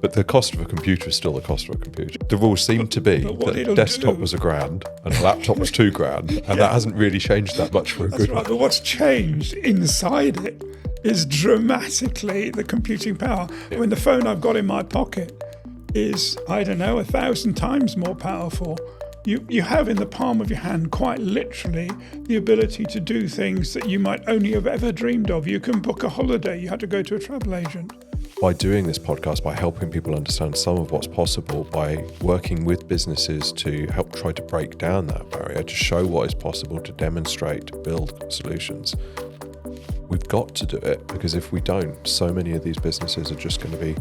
But the cost of a computer is still the cost of a computer. The rules seem to be that a desktop was $1,000 and a laptop was $2,000, and that hasn't really changed that much for a good one. But what's changed inside it is dramatically the computing power. I mean, the phone I've got in my pocket is, 1,000 times more powerful. You have in the palm of your hand, quite literally, the ability to do things that you might only have ever dreamed of. You can book a holiday. You had to go to a travel agent. By doing this podcast, by helping people understand some of what's possible, by working with businesses to help try to break down that barrier, to show what is possible, to demonstrate, to build solutions, we've got to do it, because if we don't, so many of these businesses are just going to be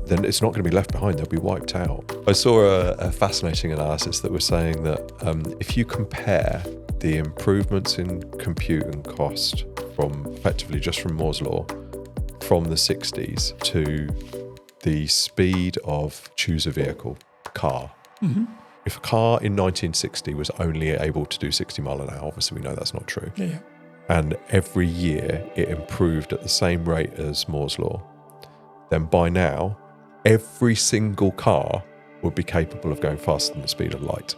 then it's not going to be left behind, they'll be wiped out. I saw a fascinating analysis that was saying that if you compare the improvements in compute and cost from effectively just from Moore's Law from the 60s to the speed of choose a vehicle, car. Mm-hmm. If a car in 1960 was only able to do 60 mile an hour, obviously we know that's not true. Yeah. And every year it improved at the same rate as Moore's Law, then by now, every single car would be capable of going faster than the speed of light.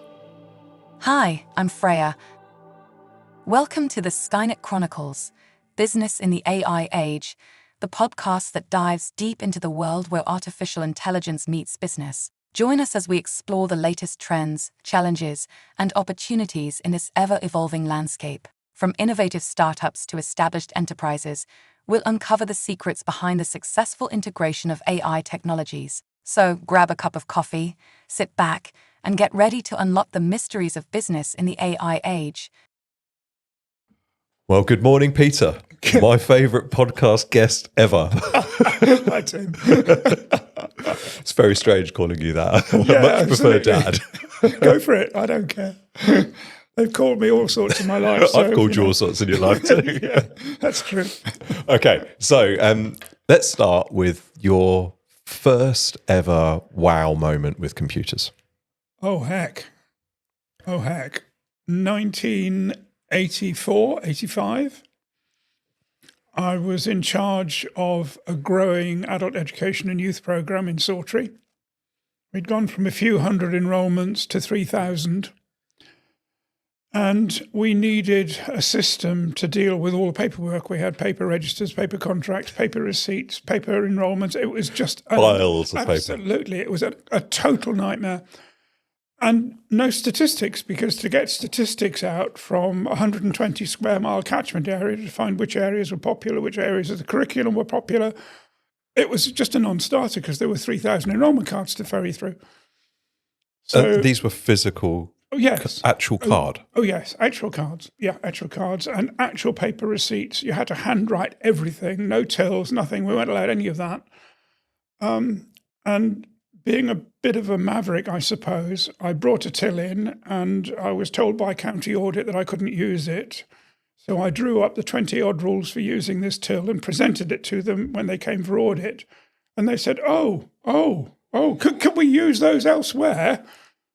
Hi, I'm Freya. Welcome to the Skynet Chronicles, Business in the AI Age, the podcast that dives deep into the world where artificial intelligence meets business. Join us as we explore the latest trends, challenges, and opportunities in this ever-evolving landscape. From innovative startups to established enterprises, we'll uncover the secrets behind the successful integration of AI technologies. So grab a cup of coffee, sit back, and get ready to unlock the mysteries of business in the AI age. Well, good morning, Peter. My favourite podcast guest ever. Hi, Tim. It's very strange calling you that. I Yeah, much prefer Dad. Go for it. I don't care. They've called me all sorts in my life. So, I've called you all sorts in your life too. Yeah, that's true. Okay, so let's start with your first ever wow moment with computers. Oh, heck. 1984, 85. I was in charge of a growing adult education and youth program in Sawtry. We'd gone from a few hundred enrollments to 3,000. And we needed a system to deal with all the paperwork. We had paper registers, paper contracts, paper receipts, paper enrollments. It was just piles of paper. Absolutely. It was a total nightmare. And no statistics, because to get statistics out from 120 square mile catchment area to find which areas were popular, which areas of the curriculum were popular, it was just a non-starter because there were 3,000 enrollment cards to ferry through. So these were physical. Oh, yes. Actual card? Oh, yes. Actual cards. Yeah, actual cards and actual paper receipts. You had to handwrite everything, no tills, nothing. We weren't allowed any of that. And being a bit of a maverick, I suppose, I brought a till in and I was told by county audit that I couldn't use it. So I drew up the 20-odd rules for using this till and presented it to them when they came for audit. And they said, can we use those elsewhere?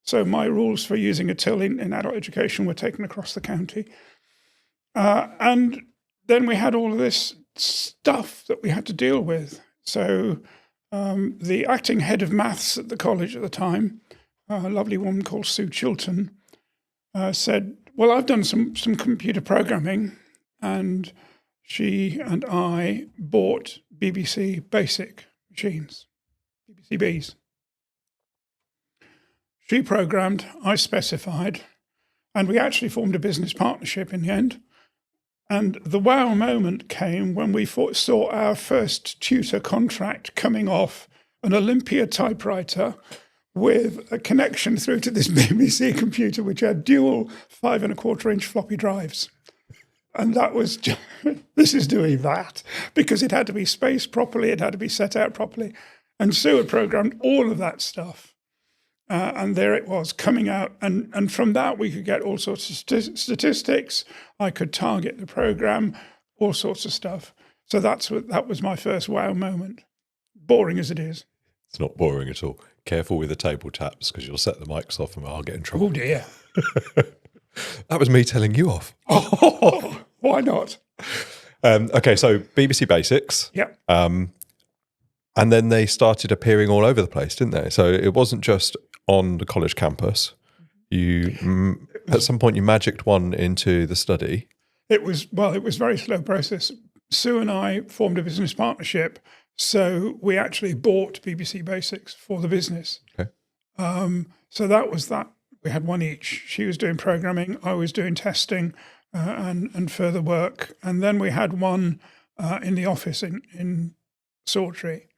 So my rules for using a till in adult education were taken across the county. And then we had all of this stuff that we had to deal with. So the acting head of maths at the college at the time, a lovely woman called Sue Chilton, said, well, I've done some computer programming, and she and I bought BBC Basic machines, BBC Bs. She programmed, I specified, and we actually formed a business partnership in the end. And the wow moment came when we saw our first tutor contract coming off an Olympia typewriter with a connection through to this BBC computer, which had dual 5.25-inch floppy drives. And that was, this is doing that, because it had to be spaced properly, it had to be set out properly. And Sue had programmed all of that stuff. And there it was coming out. And from that, we could get all sorts of statistics. I could target the program, all sorts of stuff. So that was my first wow moment. Boring as it is. It's not boring at all. Careful with the table taps, because you'll set the mics off and I'll get in trouble. Oh, dear. That was me telling you off. Oh, why not? Okay, so BBC Basics. Yeah. And then they started appearing all over the place, didn't they? So it wasn't just on the college campus. At some point you magicked one into the study. It was a very slow process. Sue and I formed a business partnership, so we actually bought BBC Basics for the business. Okay. So that was that. We had one each. She was doing programming, I was doing testing and further work. And then we had one in the office in Sawtry,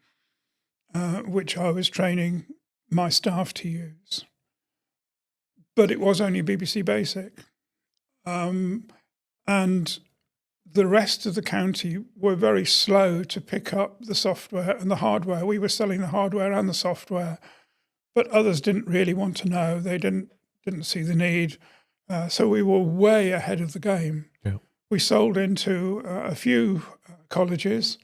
which I was training my staff to use. But it was only BBC Basic. And the rest of the county were very slow to pick up the software and the hardware. We were selling the hardware and the software, but others didn't really want to know. They didn't see the need. So we were way ahead of the game. Yeah. We sold into a few colleges,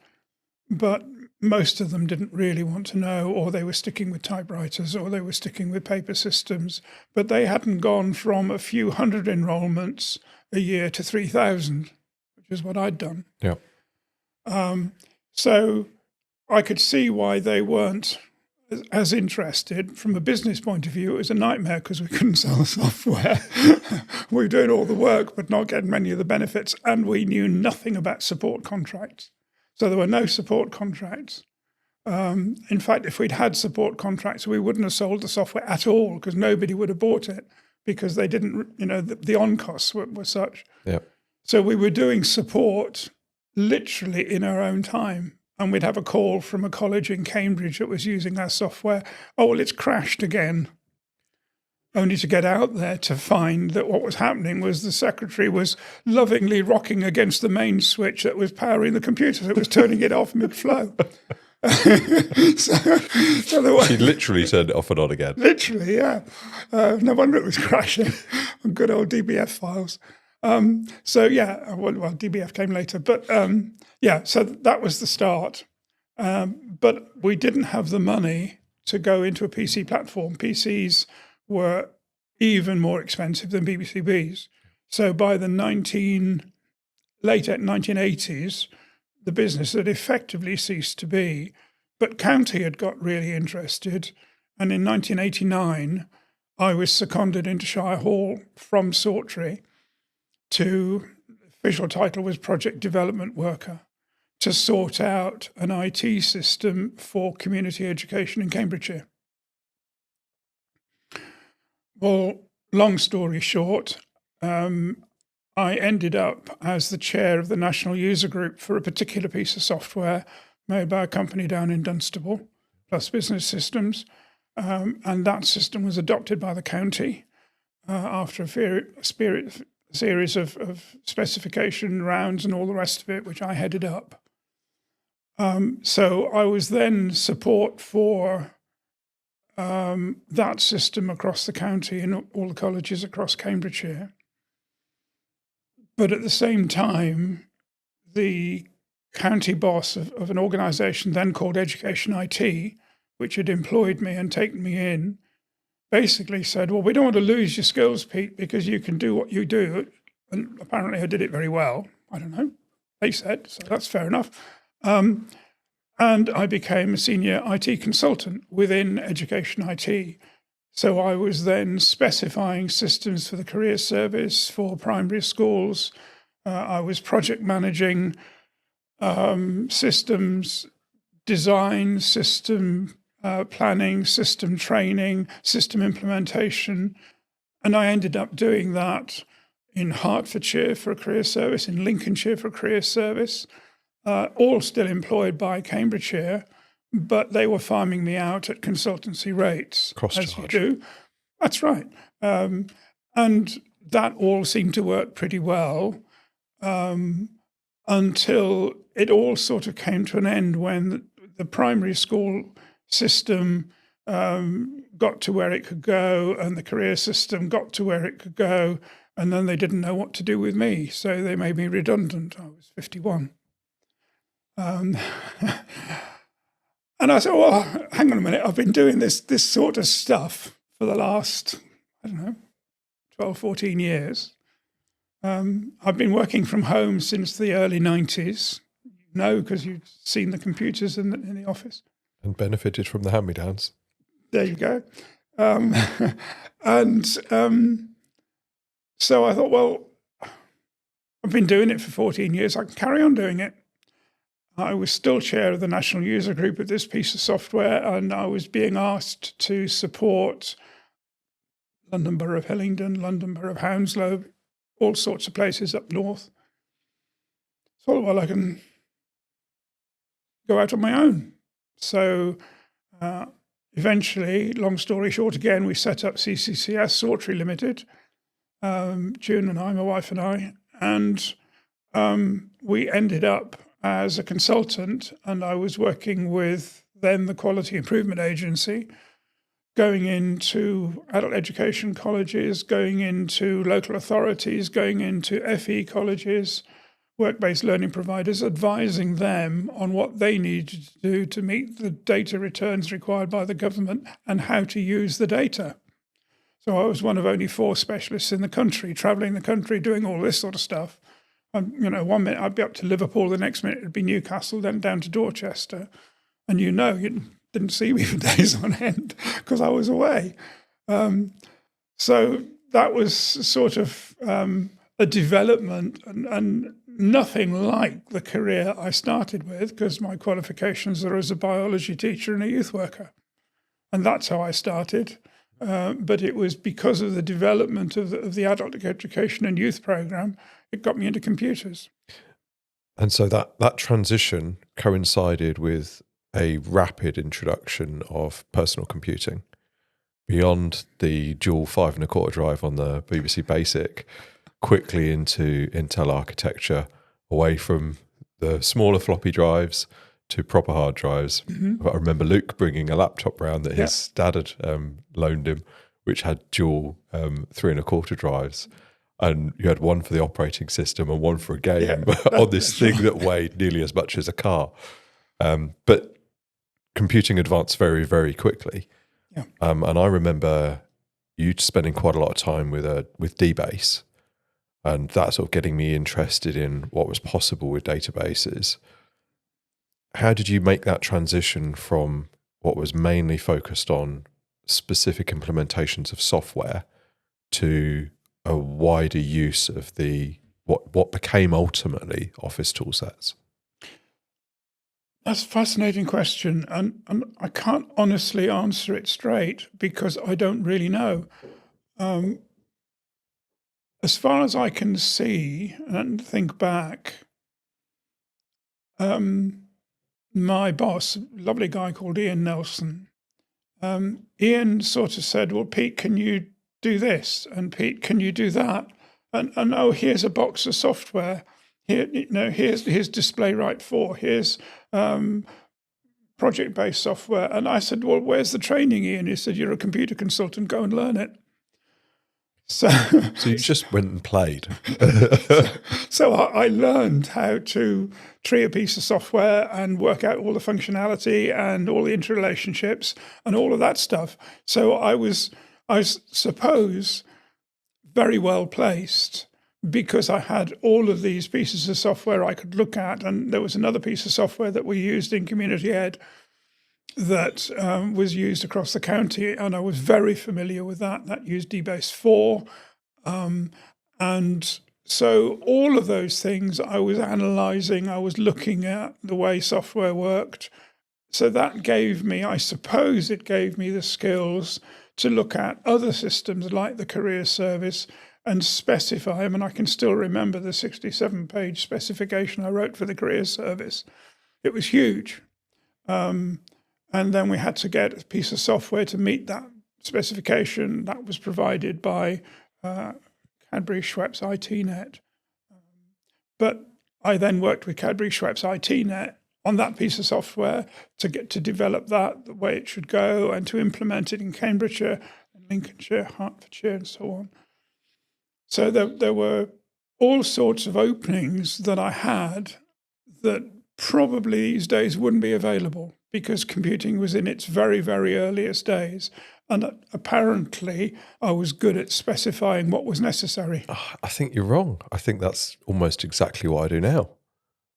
but most of them didn't really want to know, or they were sticking with typewriters, or they were sticking with paper systems. But they hadn't gone from a few hundred enrollments a year to 3,000, which is what I'd done. Yeah. So I could see why they weren't as interested. From a business point of view, it was a nightmare because we couldn't sell the software. We were doing all the work, but not getting many of the benefits. And we knew nothing about support contracts. So there were no support contracts. In fact, if we'd had support contracts, we wouldn't have sold the software at all because nobody would have bought it because they didn't, the on-costs were such. Yeah. So we were doing support literally in our own time. And we'd have a call from a college in Cambridge that was using our software. Oh, well, it's crashed again. Only to get out there to find that what was happening was the secretary was lovingly rocking against the main switch that was powering the computer. So it was turning it off mid-flow. so there was, She literally turned it off and on again. Literally, yeah. No wonder it was crashing on good old DBF files. DBF came later. But so that was the start. But we didn't have the money to go into a PC platform. PCs were even more expensive than BBCBs. So by the late 1980s, the business had effectively ceased to be. But county had got really interested. And in 1989, I was seconded into Shire Hall from Sawtry to, official title was Project Development Worker, to sort out an IT system for community education in Cambridgeshire. Well, long story short, I ended up as the chair of the national user group for a particular piece of software made by a company down in Dunstable, Plus Business Systems, and that system was adopted by the county after a series of specification rounds and all the rest of it, which I headed up. So I was then support for that system across the county and all the colleges across Cambridgeshire. But at the same time, the county boss of an organisation then called Education IT, which had employed me and taken me in, basically said, well, we don't want to lose your skills, Pete, because you can do what you do. And apparently I did it very well. I don't know. They said, so that's fair enough. And I became a senior IT consultant within Education IT. So I was then specifying systems for the career service for primary schools. I was project managing systems design, system planning, system training, system implementation. And I ended up doing that in Hertfordshire for a career service, in Lincolnshire for a career service, all still employed by Cambridgeshire, but they were farming me out at consultancy rates, as you do. That's right. And that all seemed to work pretty well until it all sort of came to an end when the primary school system got to where it could go and the career system got to where it could go, and then they didn't know what to do with me, so they made me redundant. I was 51. And I said, well, hang on a minute, I've been doing this sort of stuff for the last, 12, 14 years. I've been working from home since the early 90s, because you've seen the computers in the office. And benefited from the hand-me-downs. There you go. And so I thought, well, I've been doing it for 14 years. I can carry on doing it. I was still chair of the national user group of this piece of software, and I was being asked to support London Borough of Hillingdon, London Borough of Hounslow, all sorts of places up north. So, well, I can go out on my own. So eventually, long story short, again, we set up CCCS Sortery Limited, June and I, my wife and I, and we ended up as a consultant, and I was working with then the Quality Improvement Agency, going into adult education colleges, going into local authorities, going into FE colleges, work-based learning providers, advising them on what they needed to do to meet the data returns required by the government and how to use the data. So I was one of only 4 specialists in the country, traveling the country, doing all this sort of stuff. And, 1 minute I'd be up to Liverpool, the next minute it'd be Newcastle, then down to Dorchester. And you didn't see me for days on end because I was away. So that was sort of a development and nothing like the career I started with, because my qualifications are as a biology teacher and a youth worker. And that's how I started. But it was because of the development of the adult education and youth program, it got me into computers. And so that transition coincided with a rapid introduction of personal computing beyond the dual 5 1/4 drive on the BBC Basic, quickly into Intel architecture, away from the smaller floppy drives to proper hard drives. Mm-hmm. I remember Luke bringing a laptop round that his dad had loaned him, which had dual 3 1/4 drives. And you had one for the operating system and one for a game on this thing that weighed nearly as much as a car. But computing advanced very, very quickly. Yeah. And I remember you spending quite a lot of time with DBase, and that sort of getting me interested in what was possible with databases. How did you make that transition from what was mainly focused on specific implementations of software to a wider use of what became ultimately Office toolsets? That's a fascinating question, and I can't honestly answer it straight because I don't really know. As far as I can see and think back, my boss, lovely guy called Ian Nelson, Ian sort of said, well, Pete, can you do this? And Pete, can you do that? And oh, here's a box of software. Here, here's Display Write 4. Here's project-based software. And I said, well, where's the training, Ian? He said, you're a computer consultant, go and learn it. So you just went and played. So I learned how to tree a piece of software and work out all the functionality and all the interrelationships and all of that stuff. So I suppose, very well placed, because I had all of these pieces of software I could look at. And there was another piece of software that we used in community ed that was used across the county, and I was very familiar with that. That used DBase 4. And so all of those things I was analysing, I was looking at the way software worked. So that gave me, I suppose it gave me the skills to look at other systems like the Career Service and specify them. And I can still remember the 67-page specification I wrote for the Career Service. It was huge. And then we had to get a piece of software to meet that specification that was provided by Cadbury Schweppes ITnet. But I then worked with Cadbury Schweppes ITnet on that piece of software to get to develop that the way it should go and to implement it in Cambridgeshire, Lincolnshire, Hertfordshire, and so on. So there were all sorts of openings that I had that probably these days wouldn't be available because computing was in its very, very earliest days. And apparently I was good at specifying what was necessary. I think you're wrong. I think that's almost exactly what I do now.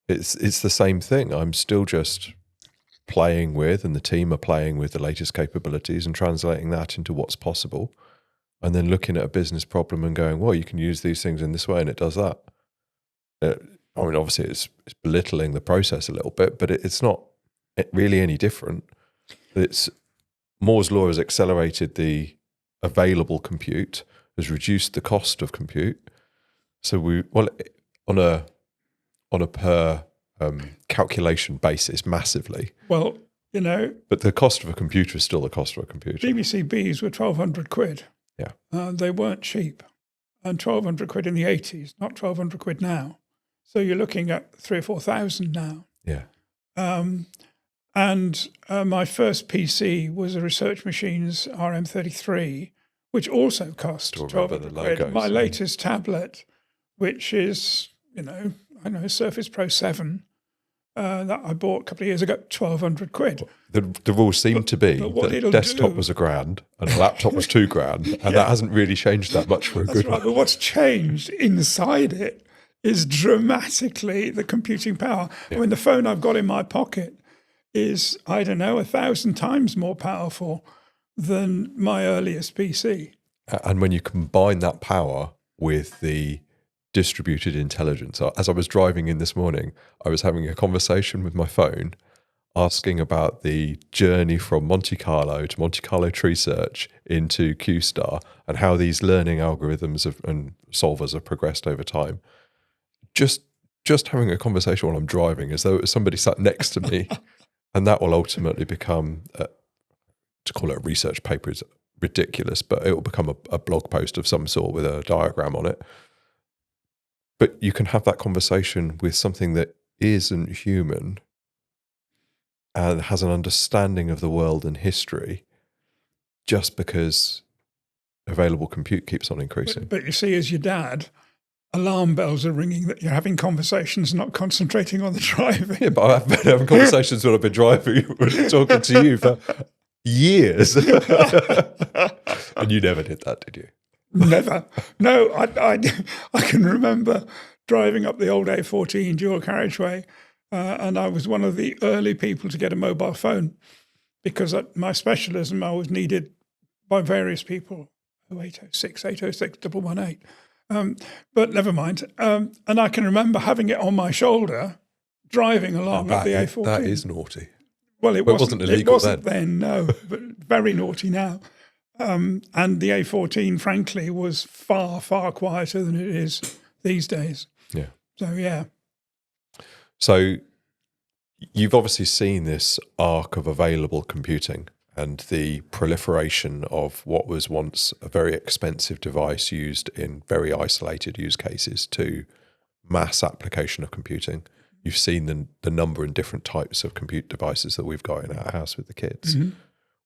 It's the same thing. I'm still just playing with, and the team are playing with the latest capabilities and translating that into what's possible, and then looking at a business problem and going, well, you can use these things in this way and it does that. I mean, obviously it's belittling the process a little bit, but it's not really any different. It's Moore's law has accelerated the available compute, has reduced the cost of compute. So on a per calculation basis massively. Well, but the cost of a computer is still the cost of a computer. BBC Bs were 1,200 quid. Yeah. They weren't cheap. And 1,200 quid in the 80s, not 1,200 quid now. So you're looking at 3,000 or 4,000 now. Yeah. And my first PC was a Research Machines RM33, which also cost 1,200 quid. My latest tablet, which is, Surface Pro 7, that I bought a couple of years ago, 1,200 quid. The rule seemed to be that desktop was $1,000 and a laptop was $2,000, and that hasn't really changed that much for a good one. But what's changed inside it is dramatically the computing power. Yeah. I mean, the phone I've got in my pocket is, 1,000 times more powerful than my earliest PC. And when you combine that power with the distributed intelligence, as I was driving in this morning, I was having a conversation with my phone, asking about the journey from Monte Carlo to Monte Carlo tree search into Q-Star and how these learning algorithms and solvers have progressed over time. Just having a conversation while I'm driving, as though it was somebody sat next to me, and that will ultimately become, to call it a research paper is ridiculous, but it will become a blog post of some sort with a diagram on it. But you can have that conversation with something that isn't human and has an understanding of the world and history, just because available compute keeps on increasing. But you see, as your dad, alarm bells are ringing that you're having conversations, not concentrating on the driving. Yeah, but I've been having conversations when I've been driving, talking to you for years. And you never did that, did you? Never. No, I can remember driving up the old A14 dual carriageway, and I was one of the early people to get a mobile phone, because at my specialism I was needed by various people, 0806, 806, 118. But never mind. And I can remember having it on my shoulder, driving along up the A14. That is naughty. Well, it wasn't illegal. It wasn't then, no, but very naughty now. And the A14, frankly, was far, far quieter than it is these days. Yeah. So, yeah. So you've obviously seen this arc of available computing and the proliferation of what was once a very expensive device used in very isolated use cases to mass application of computing. You've seen the number and different types of compute devices that we've got in our house with the kids. Mm-hmm.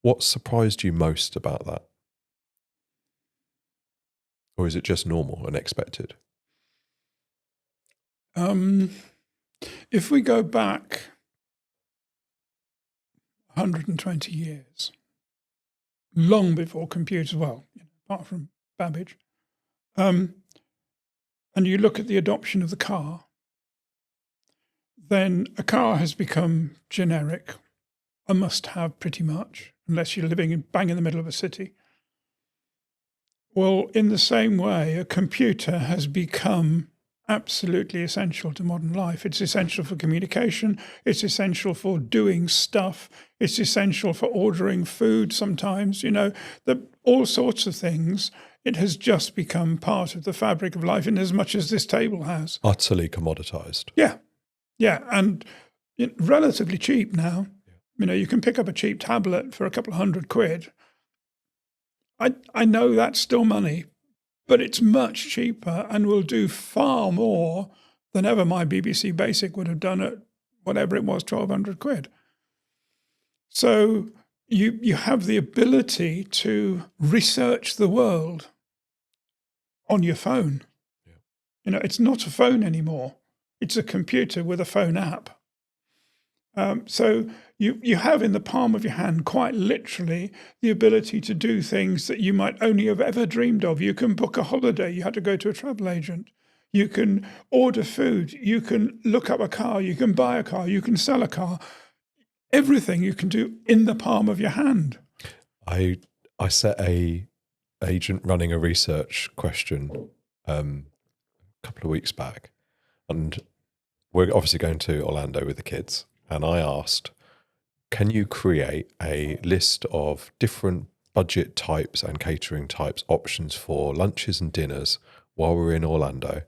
What surprised you most about that? Or is it just normal and expected? If we go back 120 years, long before computers, well, apart from Babbage, and you look at the adoption of the car, then a car has become generic, a must-have pretty much, unless you're living bang in the middle of a city. Well, in the same way, a computer has become absolutely essential to modern life. It's essential for communication. It's essential for doing stuff. It's essential for ordering food sometimes, all sorts of things. It has just become part of the fabric of life in as much as this table has. Utterly commoditized. Yeah. Yeah. And relatively cheap now. You can pick up a cheap tablet for a couple of £100. I know that's still money, but it's much cheaper and will do far more than ever my BBC Basic would have done at whatever it was, £1,200. So you have the ability to research the world on your phone. Yeah. It's not a phone anymore. It's a computer with a phone app. So you have in the palm of your hand, quite literally, the ability to do things that you might only have ever dreamed of. You can book a holiday. You had to go to a travel agent. You can order food. You can look up a car. You can buy a car. You can sell a car. everything you can do in the palm of your hand. I set a agent running a research question a couple of weeks back, and we're obviously going to Orlando with the kids, and I asked, can you create a list of different budget types and catering types options for lunches and dinners while we're in Orlando?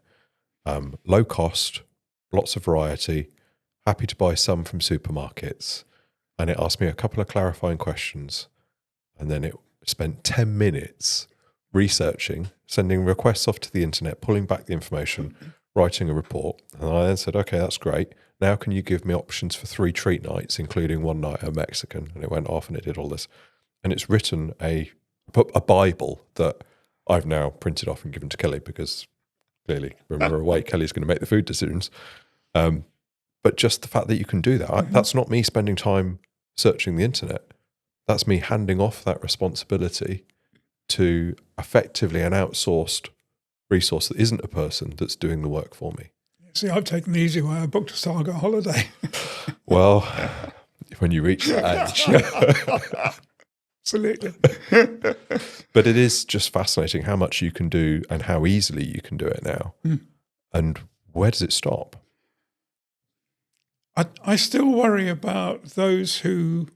Low cost, lots of variety, happy to buy some from supermarkets. And it asked me a couple of clarifying questions. And then it spent 10 minutes researching, sending requests off to the internet, pulling back the information, writing a report. And I then said, okay, that's great. Now can you give me options for 3 treat nights, including one night at Mexican? And it went off and it did all this. And it's written a Bible that I've now printed off and given to Kelly, because clearly when we're away, Kelly's going to make the food decisions. But just the fact that you can do that, that's not me spending time searching the internet. That's me handing off that responsibility to effectively an outsourced resource that isn't a person that's doing the work for me. See, I've taken the easy way. I booked a Saga holiday. Well, when you reach that age. Absolutely. But it is just fascinating how much you can do and how easily you can do it now. And where does it stop? I still worry about those who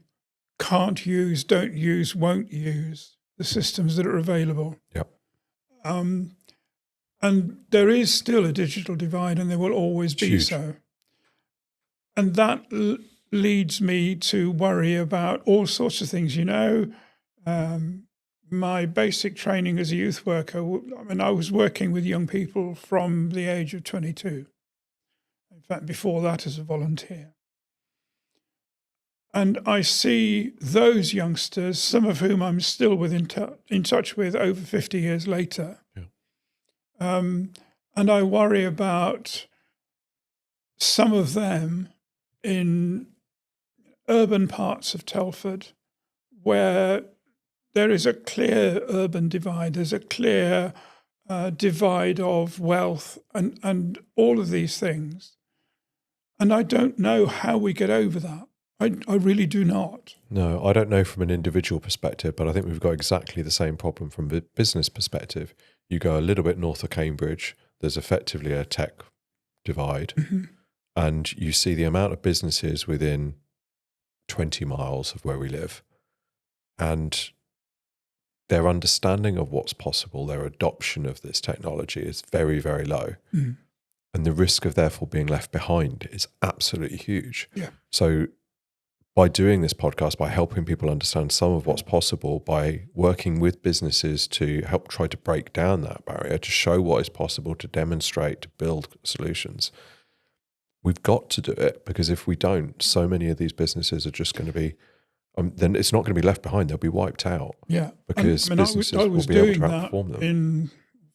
can't use, don't use, won't use the systems that are available. Yep. And there is still a digital divide, and there will always be Huge. so. And that leads me to worry about all sorts of things. My basic training as a youth worker, I was working with young people from the age of 22. In fact, before that as a volunteer. And I see those youngsters, some of whom I'm still in touch with over 50 years later. Yeah. And I worry about some of them in urban parts of Telford where there is a clear urban divide, there's a clear divide of wealth and all of these things. And I don't know how we get over that. I really do not. No, I don't know from an individual perspective, but I think we've got exactly the same problem from a business perspective. You go a little bit north of Cambridge, there's effectively a tech divide, and you see the amount of businesses within 20 miles of where we live, and their understanding of what's possible, their adoption of this technology is very, very low. And the risk of therefore being left behind is absolutely huge. Yeah. So by doing this podcast, by helping people understand some of what's possible, by working with businesses to help try to break down that barrier, to show what is possible, to demonstrate, to build solutions, we've got to do it, because if we don't, so many of these businesses are just going to be, then it's not going to be left behind, they'll be wiped out. Yeah. Because businesses I was will be able doing to that outperform them. in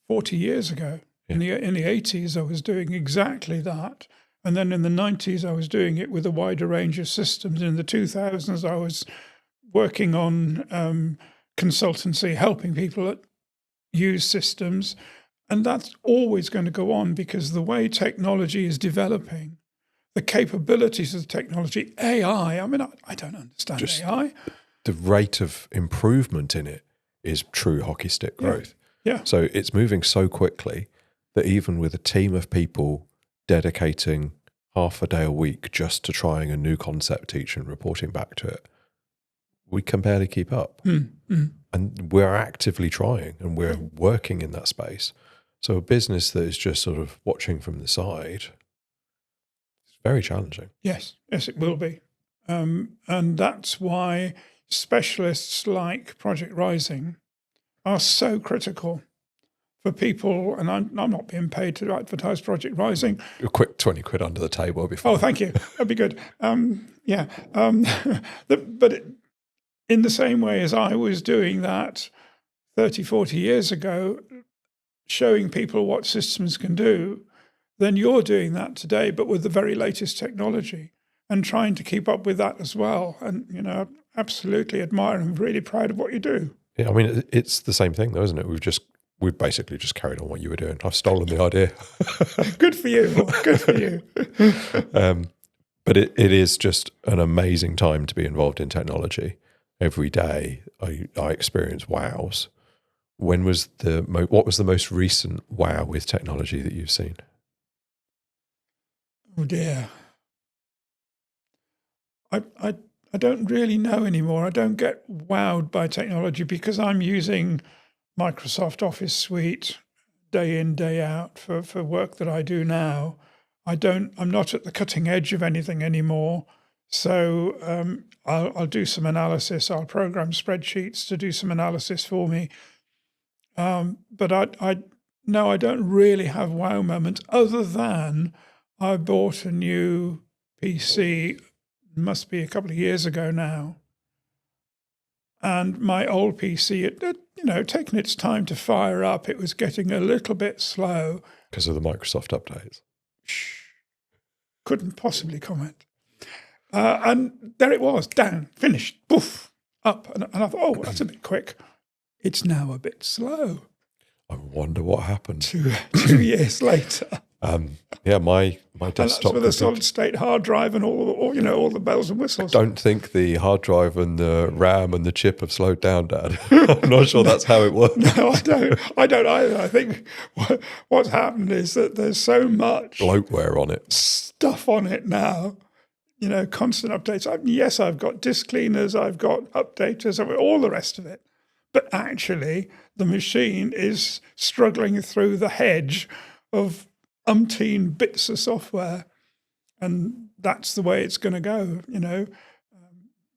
40 years ago. Yeah. In the 80s, I was doing exactly that. And then in the 90s, I was doing it with a wider range of systems. In the 2000s, I was working on consultancy, helping people use systems. And that's always going to go on, because the way technology is developing, the capabilities of the technology, AI, I don't understand Just AI. The rate of improvement in it is true hockey stick growth. Yeah. So it's moving so quickly that even with a team of people dedicating half a day a week just to trying a new concept each and reporting back to it, we can barely keep up. And we're actively trying, and we're working in that space. So a business that is just sort of watching from the side, it's very challenging. Yes, it will be. And that's why specialists like Project Rising are so critical for people, and I'm not being paid to advertise Project Rising. A quick 20 quid under the table before. Oh, thank you. That'd be good. But in the same way as I was doing that 30, 40 years ago, showing people what systems can do, then you're doing that today, but with the very latest technology, and trying to keep up with that as well. And, absolutely admire and really proud of what you do. Yeah, I mean, it's the same thing though, isn't it? We've basically just carried on what you were doing. I've stolen the idea. Good for you. Good for you. But it is just an amazing time to be involved in technology. Every day I experience wows. What was the most recent wow with technology that you've seen? Oh dear. I don't really know anymore. I don't get wowed by technology because I'm using Microsoft Office Suite day in, day out for work that I do now. I'm not at the cutting edge of anything anymore. So I'll do some analysis. I'll program spreadsheets to do some analysis for me. But I don't really have wow moments other than I bought a new PC, must be a couple of years ago now. And my old PC, it taken its time to fire up. It was getting a little bit slow. Because of the Microsoft updates. Couldn't possibly comment. And there it was, down, finished, poof, up. And I thought, oh, that's a bit quick. It's now a bit slow. I wonder what happened. 2 years later. Yeah, my desktop. And that's with a solid state hard drive and all the bells and whistles. I don't think the hard drive and the RAM and the chip have slowed down, Dad. I'm not sure that's how it works. No, I don't either. I think what's happened is that there's so much bloatware on it, stuff on it now. Constant updates. Yes, I've got disk cleaners, I've got updaters, all the rest of it. But actually, the machine is struggling through the hedge of umpteen bits of software, and that's the way it's going to go.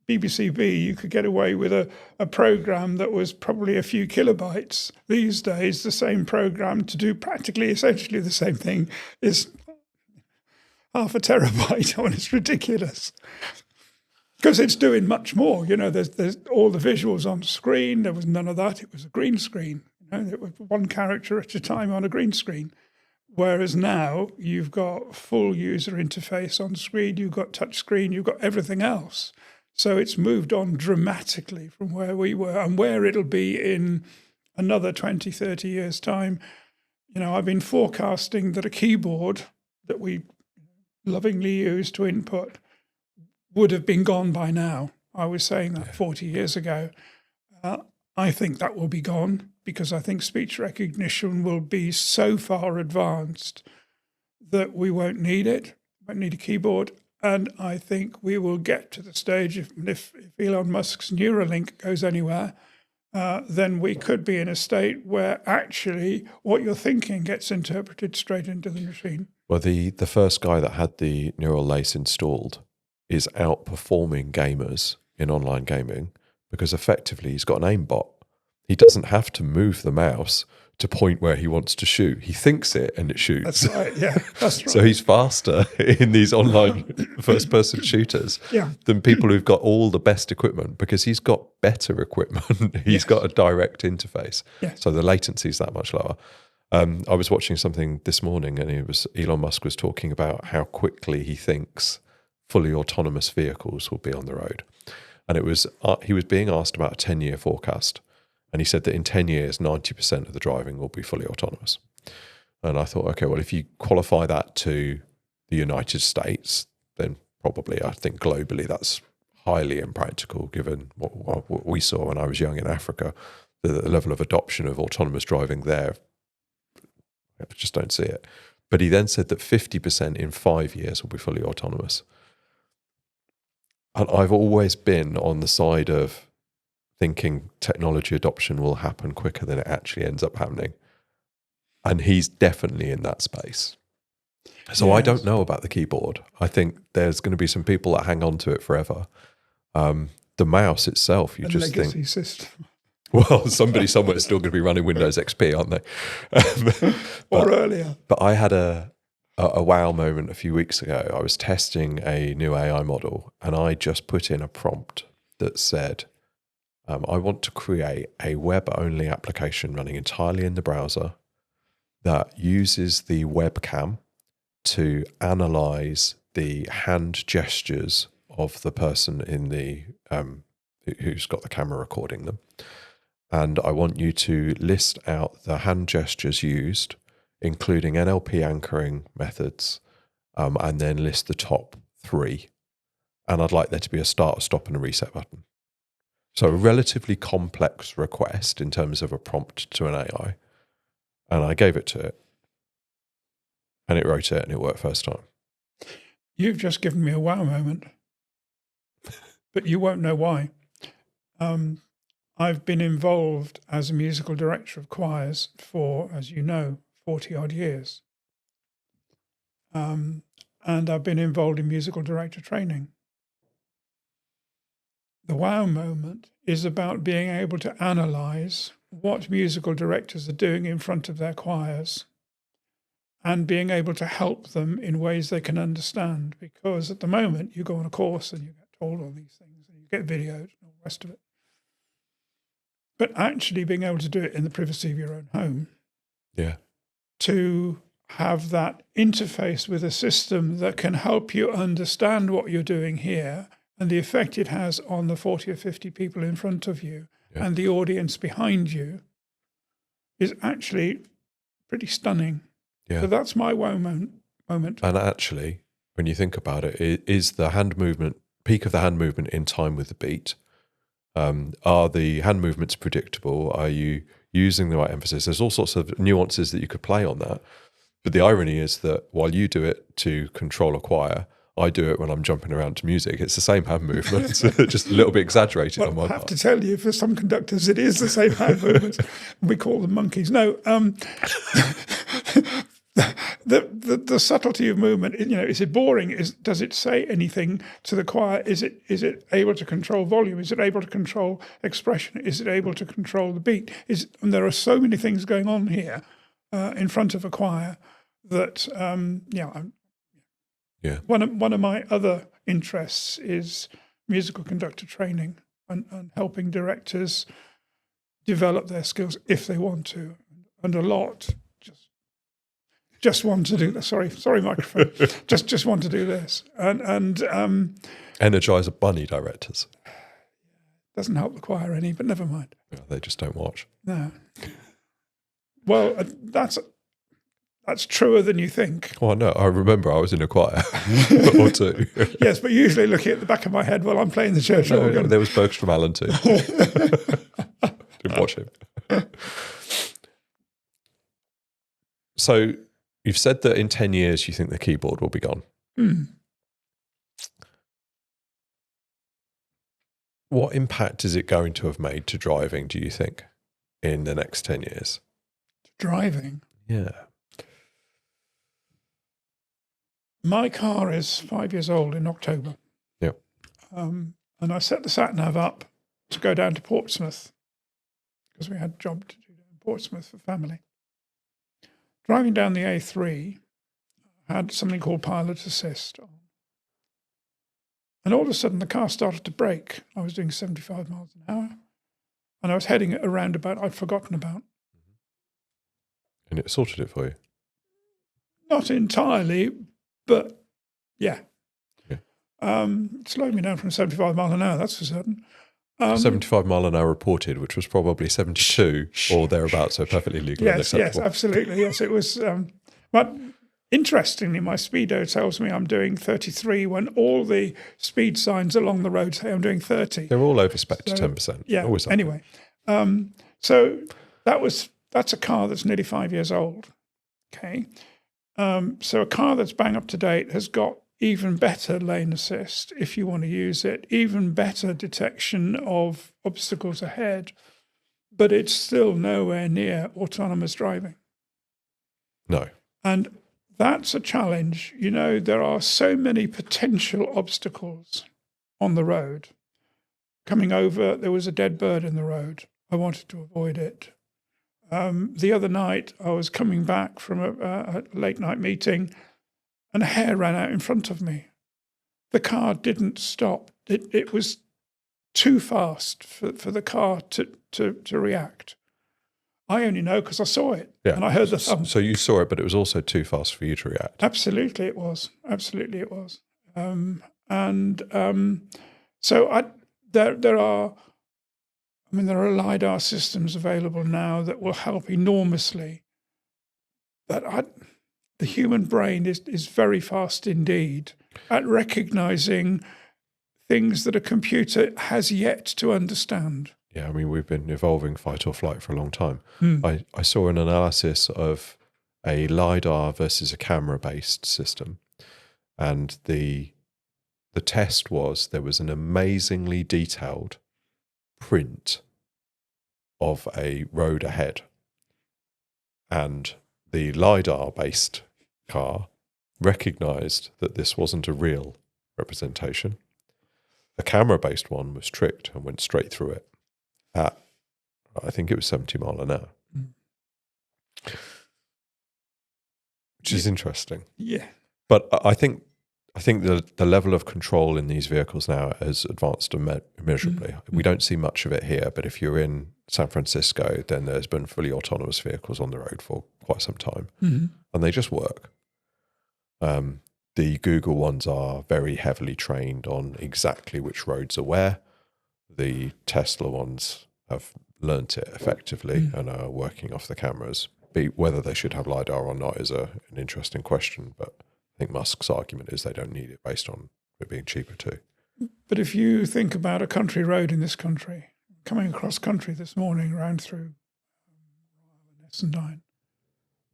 BBCB, you could get away with a program that was probably a few kilobytes. These days, the same program to do essentially the same thing is half a terabyte. It's ridiculous. Because it's doing much more. There's all the visuals on screen. There was none of that. It was a green screen. It was one character at a time on a green screen. Whereas now you've got full user interface on screen, you've got touch screen, you've got everything else. So it's moved on dramatically from where we were and where it'll be in another 20, 30 years' time. I've been forecasting that a keyboard that we lovingly use to input would have been gone by now. I was saying that 40 years ago. I think that will be gone because I think speech recognition will be so far advanced that we won't need it, won't need a keyboard. And I think we will get to the stage, if Elon Musk's Neuralink goes anywhere, then we could be in a state where actually what you're thinking gets interpreted straight into the machine. Well, the first guy that had the neural lace installed is outperforming gamers in online gaming because effectively he's got an aimbot. He doesn't have to move the mouse to point where he wants to shoot. He thinks it and it shoots. That's right, yeah, that's right. So he's faster in these online first-person shooters than people who've got all the best equipment because he's got better equipment. He's got a direct interface. Yes. So the latency is that much lower. I was watching something this morning and Elon Musk was talking about how quickly he thinks fully autonomous vehicles will be on the road. And he was being asked about a 10-year forecast. And he said that in 10 years, 90% of the driving will be fully autonomous. And I thought, okay, well, if you qualify that to the United States, then probably I think globally that's highly impractical given what we saw when I was young in Africa. The level of adoption of autonomous driving there, I just don't see it. But he then said that 50% in 5 years will be fully autonomous. And I've always been on the side of thinking technology adoption will happen quicker than it actually ends up happening. And he's definitely in that space. So I don't know about the keyboard. I think there's going to be some people that hang on to it forever. The mouse itself, you just legacy think... system. Well, somebody somewhere is still going to be running Windows XP, aren't they? Or earlier. But I had a wow moment a few weeks ago. I was testing a new AI model and I just put in a prompt that said, I want to create a web-only application running entirely in the browser that uses the webcam to analyze the hand gestures of the person in the who's got the camera recording them. And I want you to list out the hand gestures used, including NLP anchoring methods, and then list the top 3, and I'd like there to be a start, a stop, and a reset button. So a relatively complex request in terms of a prompt to an AI. And I gave it to it, and it wrote it, and it worked first time. You've just given me a wow moment, but you won't know why. I've been involved as a musical director of choirs for, as you know, 40-odd years. And I've been involved in musical director training. The wow moment is about being able to analyze what musical directors are doing in front of their choirs and being able to help them in ways they can understand. Because at the moment, you go on a course and you get told all these things and you get videos and all the rest of it. But actually being able to do it in the privacy of your own home. Yeah. To have that interface with a system that can help you understand what you're doing here and the effect it has on the 40 or 50 people in front of you and the audience behind you is actually pretty stunning. Yeah. So that's my wow moment. And actually, when you think about it, is the hand movement, peak of the hand movement in time with the beat? Are the hand movements predictable? Are you using the right emphasis? There's all sorts of nuances that you could play on that. But the irony is that while you do it to control a choir, I do it when I'm jumping around to music. It's the same hand movement, just a little bit exexaggerated on my part. I have to tell you, for some conductors, it is the same hand movements. We call them monkeys. No, the subtlety of movement, is it boring? Does it say anything to the choir? Is it able to control volume? Is it able to control expression? Is it able to control the beat? And there are so many things going on here in front of a choir that, One of my other interests is musical conductor training and helping directors develop their skills if they want to, and a lot just want to do this. Sorry, microphone. just want to do this, and energize bunny directors. Doesn't help the choir any, but never mind. Yeah, they just don't watch. No. Well, that's truer than you think. Oh, no, I remember I was in a choir or two. Yes, but usually looking at the back of my head while I'm playing the church organ. There was Bergstrom Allen too. Didn't watch him. So you've said that in 10 years you think the keyboard will be gone. What impact is it going to have made to driving, do you think, in the next 10 years? Driving? Yeah. My car is 5 years old in October. Yeah. And I set the sat-nav up to go down to Portsmouth because we had a job to do in Portsmouth for family. Driving down the A3, I had something called pilot assist on. And all of a sudden the car started to brake. I was doing 75 miles an hour. And I was heading at a roundabout I'd forgotten about. And it sorted it for you? Not entirely, but yeah. It slowed me down from 75 miles an hour, that's for certain. 75 mile an hour reported, which was probably 72 or thereabouts, so perfectly legal and acceptable. Yes, absolutely. Yes, it was. But interestingly, my speedo tells me I'm doing 33 when all the speed signs along the road say I'm doing 30. They're all over spec to 10%. Yeah. Always anyway, so that's a car that's nearly 5 years old. Okay. So a car that's bang up to date has got even better lane assist if you want to use it, even better detection of obstacles ahead, but it's still nowhere near autonomous driving. No. And that's a challenge. There are so many potential obstacles on the road. Coming over, there was a dead bird in the road. I wanted to avoid it. The other night, I was coming back from a late night meeting and a hare ran out in front of me. The car didn't stop. It was too fast for the car to react. I only know because I saw it and I heard the thump. So you saw it, but it was also too fast for you to react. Absolutely it was. There are LiDAR systems available now that will help enormously. But the human brain is very fast indeed. at recognizing things that a computer has yet to understand. Yeah, I mean, we've been evolving fight or flight for a long time. I saw an analysis of a LiDAR versus a camera-based system, and the test was there was an amazingly detailed print of a road ahead, and the LiDAR-based car recognized that this wasn't a real representation. The camera-based one was tricked and went straight through it at, I think it was 70 mile an hour, which is interesting. Yeah. But I think the level of control in these vehicles now has advanced immeasurably. We don't see much of it here, but if you're in San Francisco, then there's been fully autonomous vehicles on the road for quite some time, and they just work. The Google ones are very heavily trained on exactly which roads are where. The Tesla ones have learnt it effectively and are working off the cameras. Whether they should have LiDAR or not is an interesting question, but I think Musk's argument is they don't need it based on it being cheaper too. But if you think about a country road in this country, coming across country this morning around through Essendine,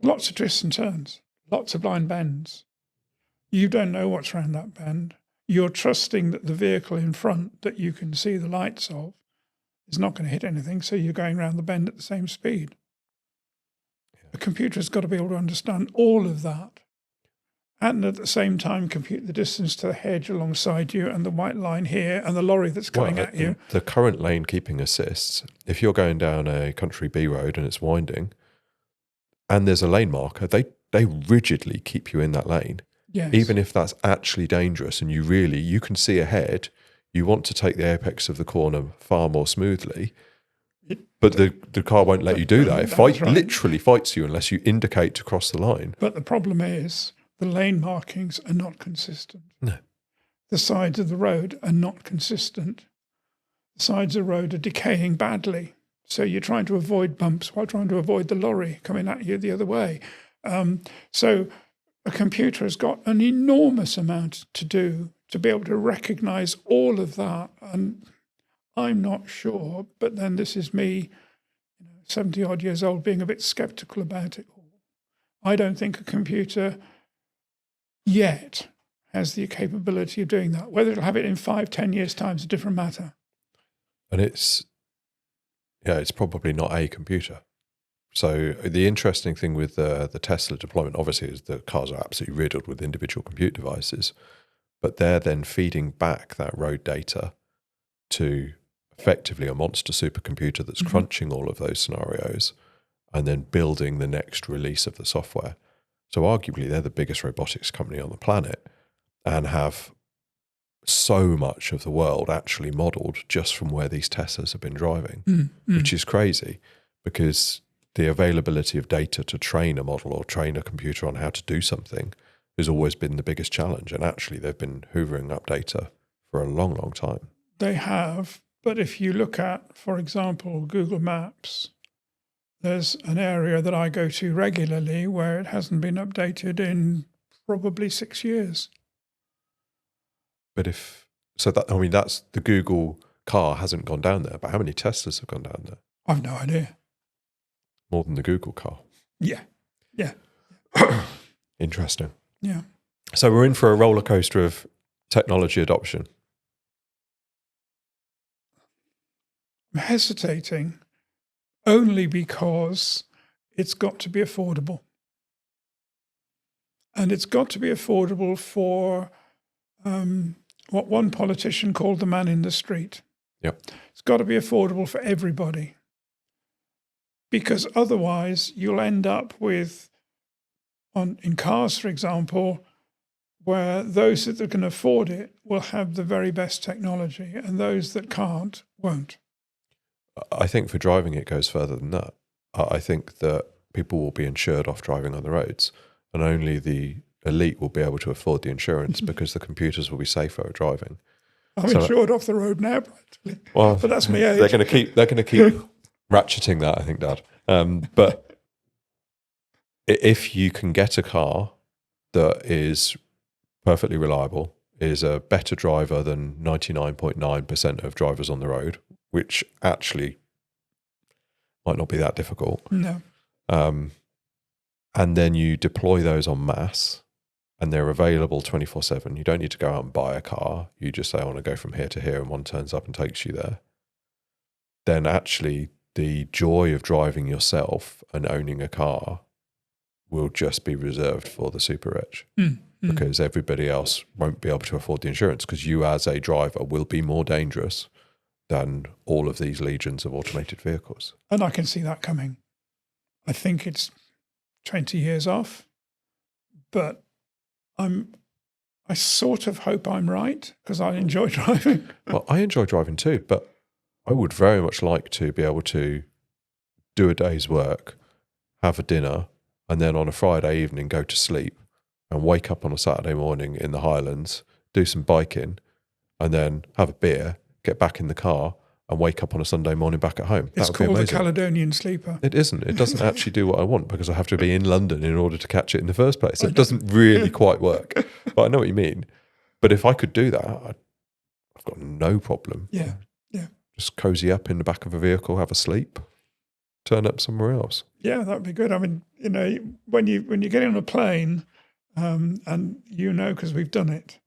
lots of twists and turns, lots of blind bends. You don't know what's around that bend. You're trusting that the vehicle in front that you can see the lights of is not going to hit anything, so you're going around the bend at the same speed. Yeah. A computer's got to be able to understand all of that, and at the same time compute the distance to the hedge alongside you and the white line here and the lorry that's coming at you. The current lane keeping assists, if you're going down a country B road and it's winding and there's a lane marker, they rigidly keep you in that lane. Yes. Even if that's actually dangerous and you can see ahead, you want to take the apex of the corner far more smoothly, but the car won't let you do that. It literally fights you unless you indicate to cross the line. But the problem is the lane markings are not consistent. No. The sides of the road are not consistent. The sides of the road are decaying badly. So you're trying to avoid bumps while trying to avoid the lorry coming at you the other way. So a computer has got an enormous amount to do to be able to recognize all of that. And I'm not sure, but then this is me, 70 odd years old, being a bit skeptical about it all. I don't think a computer yet has the capability of doing that. Whether it'll have it in 5-10 years' time is a different matter. And it's probably not a computer. So the interesting thing with the Tesla deployment, obviously, is the cars are absolutely riddled with individual compute devices, but they're then feeding back that road data to effectively a monster supercomputer that's crunching all of those scenarios and then building the next release of the software. So arguably, they're the biggest robotics company on the planet and have so much of the world actually modeled just from where these Teslas have been driving, which is crazy because the availability of data to train a model or train a computer on how to do something has always been the biggest challenge. And actually, they've been hoovering up data for a long, long time. They have. But if you look at, for example, Google Maps, there's an area that I go to regularly where it hasn't been updated in probably 6 years. But that's the Google car hasn't gone down there. But how many Teslas have gone down there? I've no idea. More than the Google car. Yeah. Interesting. Yeah. So we're in for a roller coaster of technology adoption. I'm hesitating only because it's got to be affordable. And it's got to be affordable for what one politician called the man in the street. Yep. It's got to be affordable for everybody. Because otherwise you'll end up with, in cars, for example, where those that can afford it will have the very best technology and those that can't won't. I think for driving it goes further than that. I think that people will be insured off driving on the roads and only the elite will be able to afford the insurance because the computers will be safer at driving. I'm insured off the road now, practically. Well, but that's my age. They're going to keep ratcheting that, I think, Dad. But if you can get a car that is perfectly reliable, is a better driver than 99.9% of drivers on the road, which actually might not be that difficult. No. And then you deploy those en masse, and they're available 24/7. You don't need to go out and buy a car. You just say, I want to go from here to here, and one turns up and takes you there. Then actually the joy of driving yourself and owning a car will just be reserved for the super rich, because everybody else won't be able to afford the insurance, because you as a driver will be more dangerous than all of these legions of automated vehicles. And I can see that coming. I think it's 20 years off, but I sort of hope I'm right, because I enjoy driving. Well, I enjoy driving too, but I would very much like to be able to do a day's work, have a dinner, and then on a Friday evening go to sleep and wake up on a Saturday morning in the Highlands, do some biking, and then have a beer, get back in the car, and wake up on a Sunday morning back at home. It's called a Caledonian Sleeper. It isn't. It doesn't actually do what I want, because I have to be in London in order to catch it in the first place. So it doesn't really quite work. But I know what you mean. But if I could do that, I've got no problem. Yeah. Just cozy up in the back of a vehicle, have a sleep, turn up somewhere else. Yeah, that'd be good. I mean, when you get on a plane, and because we've done it,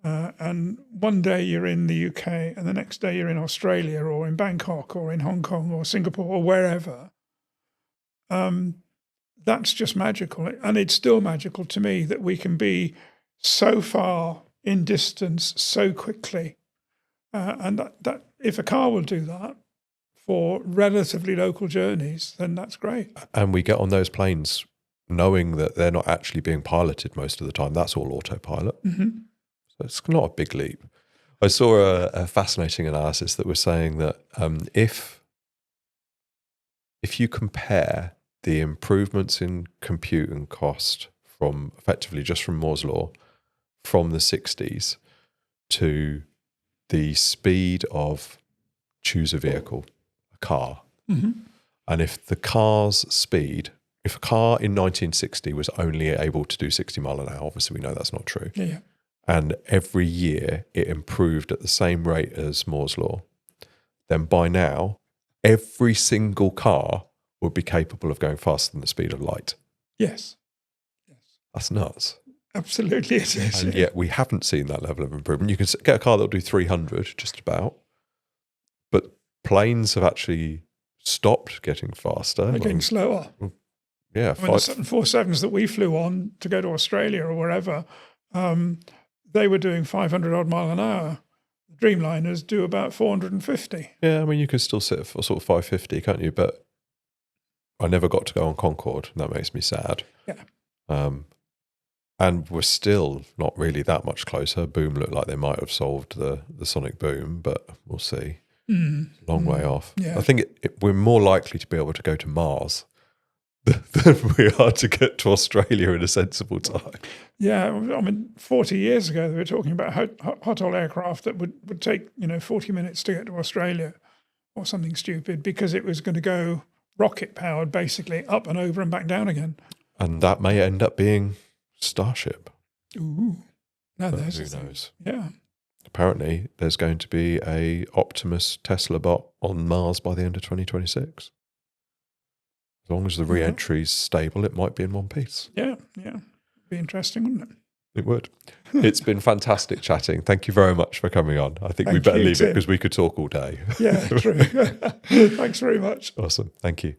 and one day you're in the UK and the next day you're in Australia or in Bangkok or in Hong Kong or Singapore or wherever, that's just magical. And it's still magical to me that we can be so far in distance so quickly. And that if a car will do that for relatively local journeys, then that's great. And we get on those planes knowing that they're not actually being piloted most of the time. That's all autopilot. Mm-hmm. So it's not a big leap. I saw a fascinating analysis that was saying that if you compare the improvements in compute and cost from effectively just from Moore's law from the 60s to the speed of choose a vehicle, a car. Mm-hmm. And if the car's speed, if a car in 1960 was only able to do 60 mile an hour, obviously we know that's not true. Yeah. And every year it improved at the same rate as Moore's law, then by now every single car would be capable of going faster than the speed of light. Yes. That's nuts. Absolutely it is. And yet we haven't seen that level of improvement. You can get a car that'll do 300 just about, but planes have actually stopped getting faster. They're getting slower. Yeah. I mean, the 747s that we flew on to go to Australia or wherever, they were doing 500 odd mile an hour. Dreamliners do about 450. Yeah, I mean, you can still sit at sort of 550, can't you? But I never got to go on Concorde, and that makes me sad. Yeah. And we're still not really that much closer. Boom looked like they might have solved the sonic boom, but we'll see. Long way off. Yeah. I think we're more likely to be able to go to Mars than we are to get to Australia in a sensible time. Yeah, I mean, 40 years ago, they were talking about hot oil aircraft that would take, 40 minutes to get to Australia or something stupid, because it was going to go rocket-powered, basically, up and over and back down again. And that may end up being Starship. Ooh. No, But there's who knows? Yeah. Apparently, there's going to be a Optimus Tesla bot on Mars by the end of 2026. As long as the re-entry's stable, it might be in one piece. Yeah. Be interesting, wouldn't it? It would. It's been fantastic chatting. Thank you very much for coming on. I think we better leave it because we could talk all day. Yeah, true. Thanks very much. Awesome. Thank you.